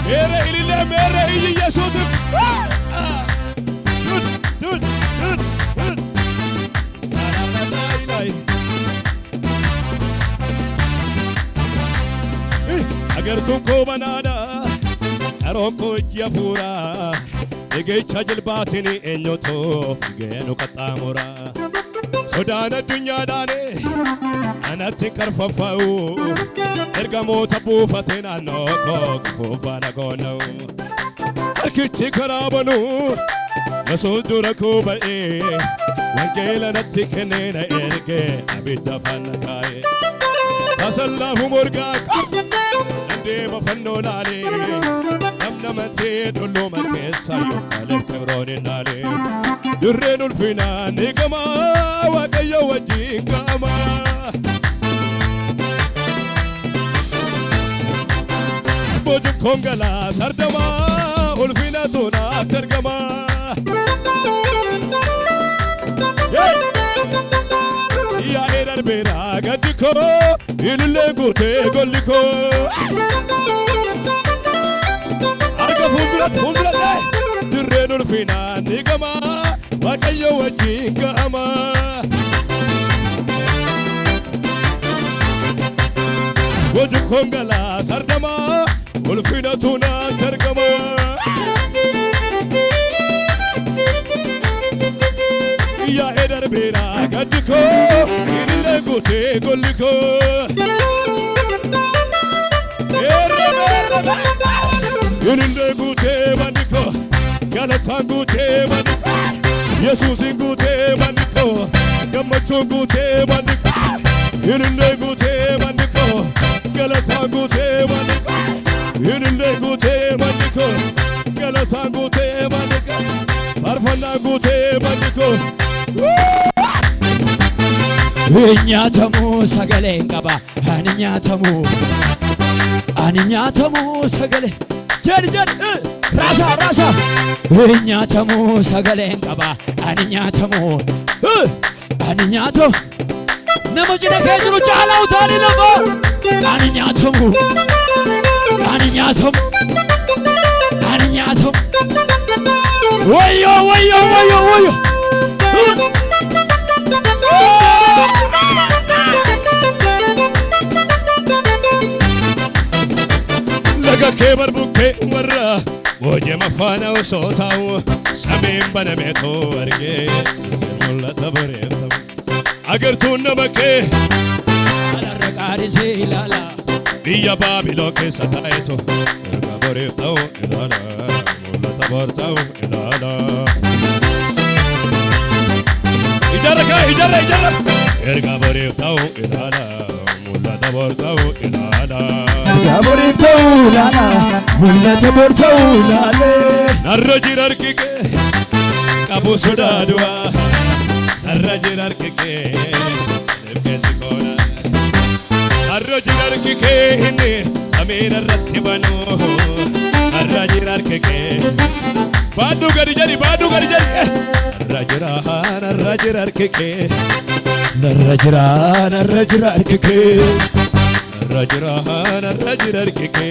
Mere ilile mere iyi Yesus'um. Dun. Lay. Agartuun koo banaadha karoon koo ijji hafuura egecha jilbaatiin eenyotoof geenu qaxxaamura sodaan addunyaadhaane anatti karfaffa'u ergamoota buufatee naannoo koo gufuufaana koona'u harkichi karaa banuu Yesuus dura koo ba'ee wangeela natti kennee na ergee abidda faana kaa'ee tasallaafu morgaa deema fannoo laalee namna mantee dollooma keessa yookaan kibroon innaalee dirreen ulfinaan ni gama waaqayyo wajjin gama boju kongalaa sardama ulfina tuunaatti argama yaa'ee darbeera gaddi koo ilillee guutee golli koo Fundura dirreen ulfinaan ni gama waaqayyo wajjin ga'ama boju kongalaa sardama ulfina tuunaatti argama yaa'ee darbeera gaddi koo ilillee guutee golli koo Yuninde gute bandiko galatan gute bandiko Yesusin gute bandiko gammachuun gute bandiko Yuninde gute bandiko galatan gute bandiko Yuninde gute bandiko galatan gute bandiko farfannaan gute bandiko Nyaatamu sagaleen qaba ani nyaatamu sagalee Jed Rasha nyaatamu sagaleen qaba ani nyaatamu nama jina kee jiru caalaa utaanii lafa ani nyaatamu wayyo Laga kebar bukke warra moje mafana osotaw sameen banameto arge mulata bareetam agartuun namake alarqaari seelala biya baabilo keessa ta'eto erga bareetaw ilala mulata bartaw ilala ijara erga bareetaw ilala mulata bartaw ilala Gaborito lana mulata borto lale narrajir arkike kabu sudadwa narrajir arkike demkesikona narrajir arkike inni samina rattibanu narrajir arkike badu gari jari narrajir arkike narrajir arkike Rajrahan keke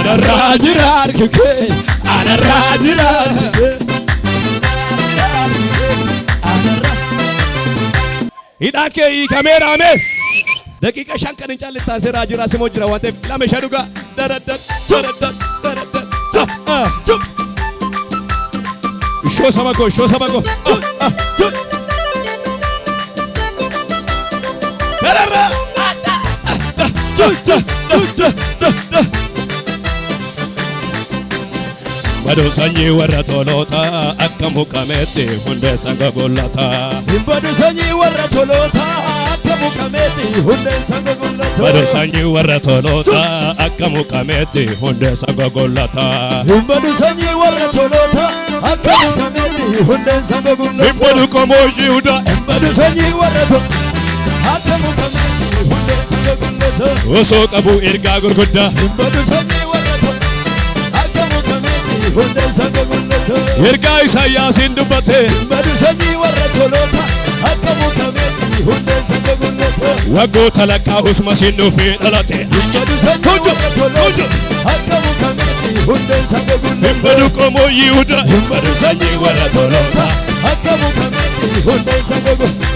Rajrahan keke Idake kamera ame dakika shankan inchalle tansera jira simo jira wante lame shaduga daradat sho samako darara Bado sanyi warra tolota akka mukamete hunde sanga golata Bado sanyi warra tolota akka mukamete hunde sanga golata Bado sanyi warra tolota akka mukamete hunde sanga golata Bado sanyi warra tolota akka mukamete hunde sanga golata Bado komo yuda Bado sanyi warra tolota akka mukamete hunde sanga golata Oso qabu erga gurgudda Bado sanyi warra hundeen sanga gullata. Ergaa Isaayyaasiin dubbate Badu sanyii warra toloota akka mukameetti hundeen sanga gullata. waggoota lakkaa'us masiin dhufee dhalate. Badu sanyii warra toloota akka mukameetti hundeen sanga gullata. Badu qomoo Yihudaa badu sanyii warra toloota akka mukameetti hundeen sanga gullata.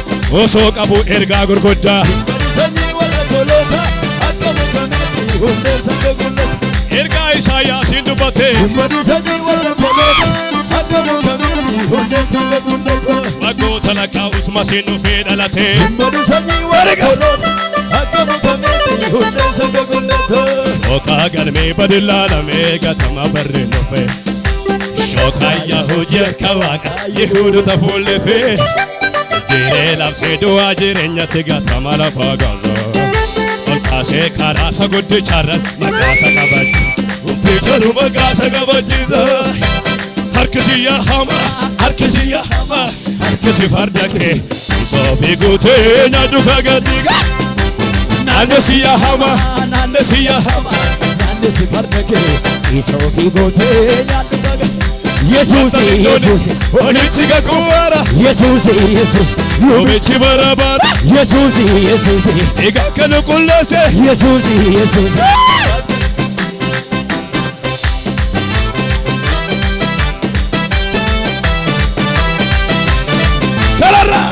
osoo qabu ergaa gurguddaa. Badu sanyii warra toloota akka mukameetti hundeen sanga gullata. Ergaa Isaayyaasiin dubbate Badu sanyii warra toloota akka mukameetti hundeen sanga gullata. waggoota lakkaa'us masiin dhufee dhalate. Badu sanyii warra toloota akka mukameetti hundeen sanga gullata. Shookaa galmee badilaalamee gatama barreen dhufe. Shookaa Yahujii akka Waaqaa Yihudoota fuullefee. Jiree labsee du'aa jireenyatti gatama lafa gaza. Olkaasee karaasa guddicharratti maqaasa qabachi. Humti jedhu maqaasa qabachiisa. Harkisi yaahama, harkisi yaahama, harkisi farda kee. Soofii guutee nyaaddu fagadiga. Naannesi yaahama, naannesi yaahama. Naannesi farda kee soofii gootee nyaaddu fagadiga. Yesuus Yesuus Onichi gakuwara Yesuus Yesuus Lumichi barabara Yesuus Yesuus Ega kanu kullese Yesuus Yesuus Karara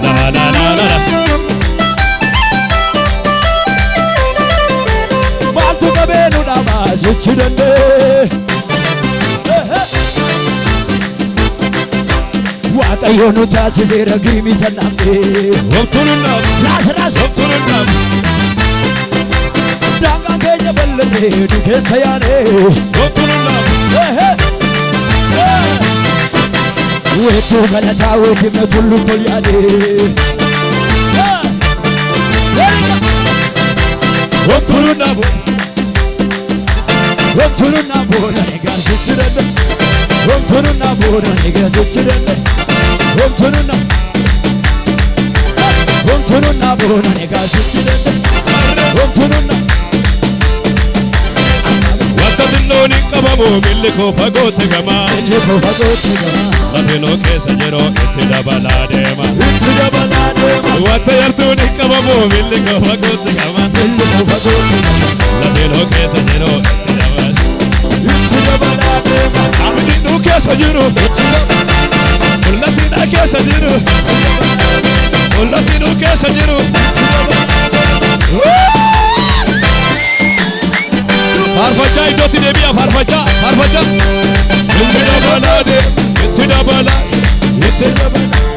Na na na na Maaltu qabeenu nama jechi Waaqayyo nu taasiseera gimisa namni. Wamtununnam Laas Wamtununnam daangaan keenya bal'atee nu keessa yaane. Wamtununnam Weessuu galataa weetimne tullu tol yaade. Wamtununnam Wamtununnam boona eegaasichi danda'a. Wamtununnam boona eegaasichi danda'a. Wamtununnam boona eegaasichi danda'a. Wamtununnam Wanta xinnoon hin qabamu milli koo fagootti gamaa. illee koofa gootti gama. Lafeenoo keessa yeroo itti dabalaa deema. Itti dabalaa deema. Wanta yartuun hin qabamu milli koo fagootti gamaa. Illee koofa gootti gama. Lafeenoo keessa yeroo itti dabalaa. Itti dabalaa deema. Abdiin keessa jiru. Mul'atiin keessa jiru. Mul'atiin keessa jiru. Faarfachaa iddootti deebi'a faarfachaa. Itti dabalaa deema. Itti dabalaa. Itti dabalaa.